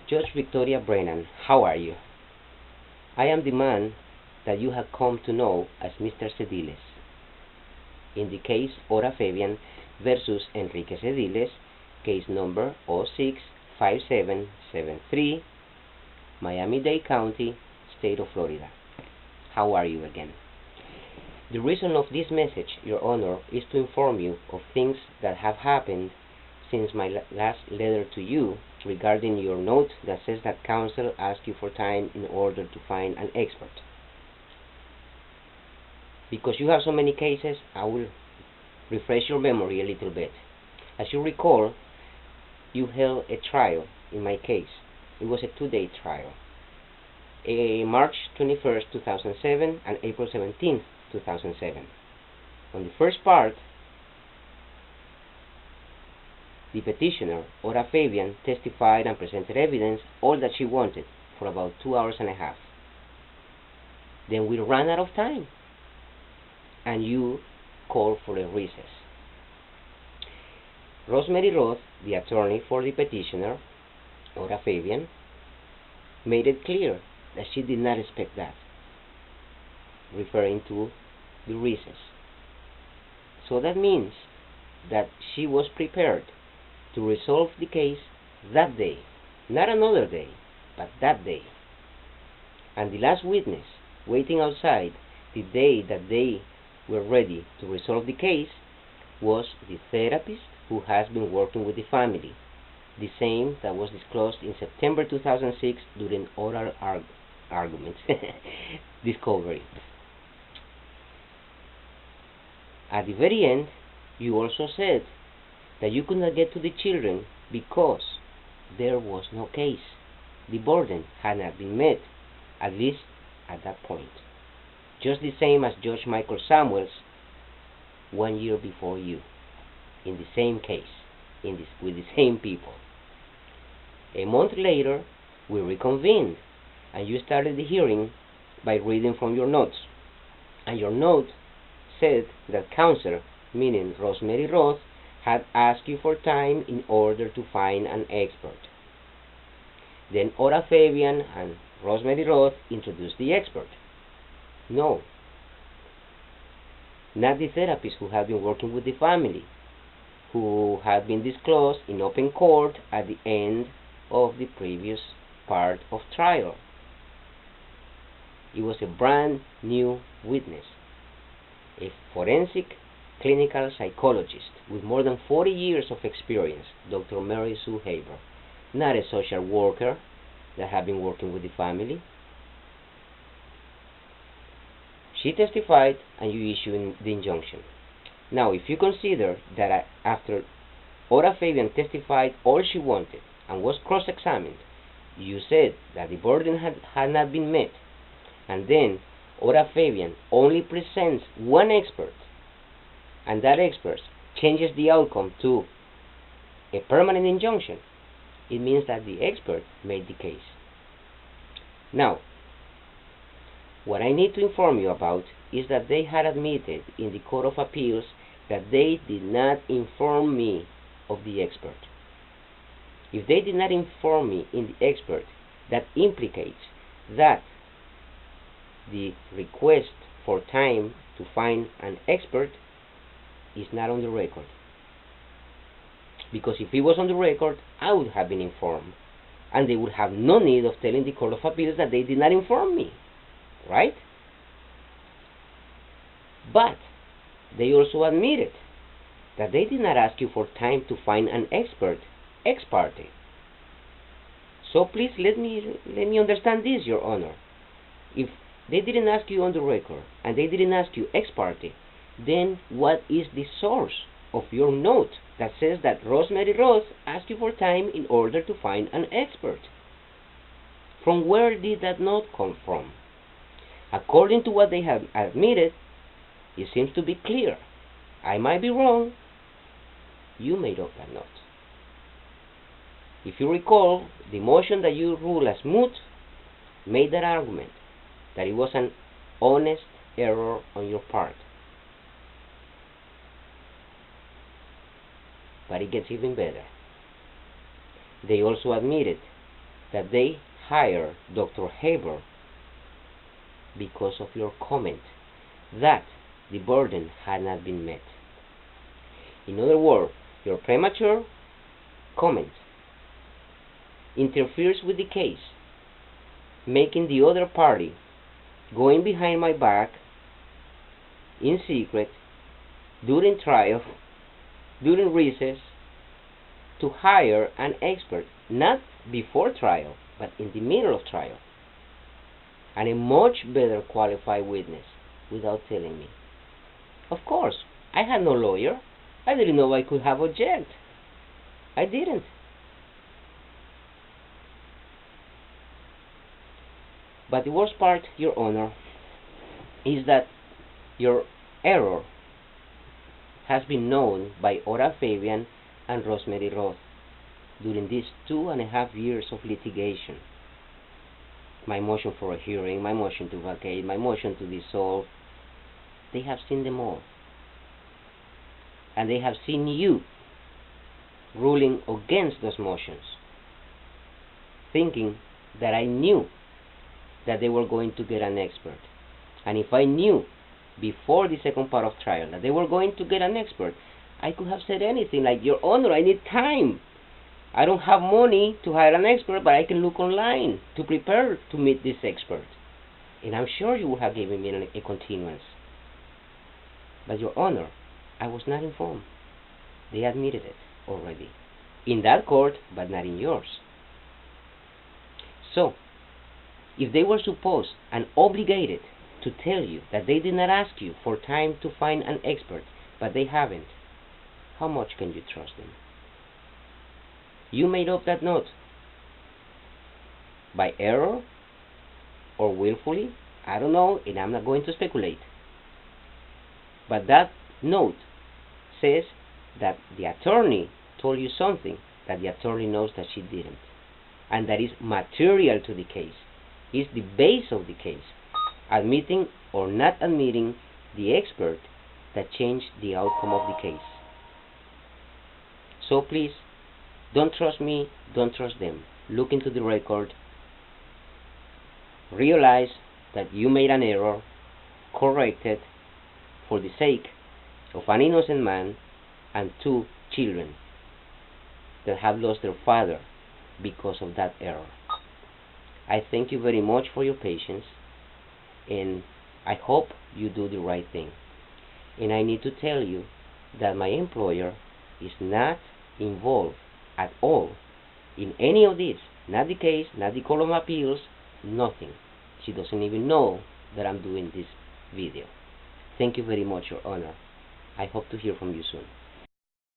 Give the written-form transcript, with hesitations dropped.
Judge Victoria Brennan, how are you? I am the man that you have come to know as Mr. Cediles. In the case Ora Fabian versus Enrique Cediles, case number 065773, Miami-Dade County, State of Florida. How are you again? The reason of this message, Your Honor, is to inform you of things that have happened since my last letter to you regarding your note that says that counsel asked you for time in order to find an expert. Because you have so many cases, I will refresh your memory a little bit. As you recall, you held a trial in my case. It was a 2-day trial. March 21st, 2007 and April 17th, 2007. On the first part, the petitioner, Ora Fabian, testified and presented evidence, all that she wanted, for about 2 hours and a half. Then we ran out of time, and you called for a recess. Rosemary Roth, the attorney for the petitioner, Ora Fabian, made it clear that she did not expect that, referring to the recess. So that means that she was prepared to resolve the case that day, not another day, but that day. And the last witness waiting outside the day that they were ready to resolve the case was the therapist who has been working with the family, the same that was disclosed in September 2006 during oral arguments discovery. At the very end, you also said that you could not get to the children because there was no case. The burden had not been met, at least at that point. Just the same as Judge Michael Samuels 1 year before you, in the same case, with the same people. A month later, we reconvened, and you started the hearing by reading from your notes. And your note said that counsel, meaning Rosemary Roth, had asked you for time in order to find an expert. Then Ora Fabian and Rosemary Roth introduced the expert. No, not the therapist who had been working with the family, who had been disclosed in open court at the end of the previous part of trial. It was a brand new witness, a forensic clinical psychologist with more than 40 years of experience, Dr. Mary Sue Haber, not a social worker that had been working with the family. She testified and you issued the injunction. Now, if you consider that after Ora Fabian testified all she wanted and was cross-examined, you said that the burden had not been met, and then Ora Fabian only presents one expert, and that expert changes the outcome to a permanent injunction, it means that the expert made the case. Now, what I need to inform you about is that they had admitted in the Court of Appeals that they did not inform me of the expert. If they did not inform me in the expert, that implicates that the request for time to find an expert is not on the record. Because if it was on the record, I would have been informed, and they would have no need of telling the Court of Appeals that they did not inform me, right? But they also admitted that they did not ask you for time to find an expert ex parte. So please let me understand this, Your Honor. If they didn't ask you on the record and they didn't ask you ex parte, then what is the source of your note that says that Rosemary Roth asked you for time in order to find an expert? From where did that note come from? According to what they have admitted, it seems to be clear. I might be wrong. You made up that note. If you recall, the motion that you ruled as moot made that argument, that it was an honest error on your part. But it gets even better. They also admitted that they hire Dr. Haber because of your comment that the burden had not been met. In other words, your premature comment interferes with the case, making the other party going behind my back in secret during trial, during recess, to hire an expert, not before trial, but in the middle of trial, and a much better qualified witness without telling me. Of course, I had no lawyer. I didn't know I could have object. I didn't. But the worst part, Your Honor, is that your error has been known by Ora Fabian and Rosemary Roth during these 2.5 years of litigation. My motion for a hearing, my motion to vacate, my motion to dissolve, they have seen them all. And they have seen you ruling against those motions, thinking that I knew that they were going to get an expert. And if I knew before the second part of trial that they were going to get an expert, I could have said anything like, Your Honor, I need time. I don't have money to hire an expert, but I can look online to prepare to meet this expert. And I'm sure you would have given me a continuance. But Your Honor, I was not informed. They admitted it already. In that court, but not in yours. So, if they were supposed and obligated to tell you that they did not ask you for time to find an expert, but they haven't, how much can you trust them? You made up that note by error or willfully, I don't know, and I'm not going to speculate. But that note says that the attorney told you something that the attorney knows that she didn't, and that is material to the case, is the base of the case, admitting or not admitting the expert that changed the outcome of the case. So please, don't trust me, don't trust them. Look into the record, realize that you made an error, correct it for the sake of an innocent man and 2 children that have lost their father because of that error. I thank you very much for your patience, and I hope you do the right thing. And I need to tell you that my employer is not involved at all in any of this. Not the case, not the Court of Appeals, nothing. She doesn't even know that I'm doing this video. Thank you very much, Your Honor. I hope to hear from you soon.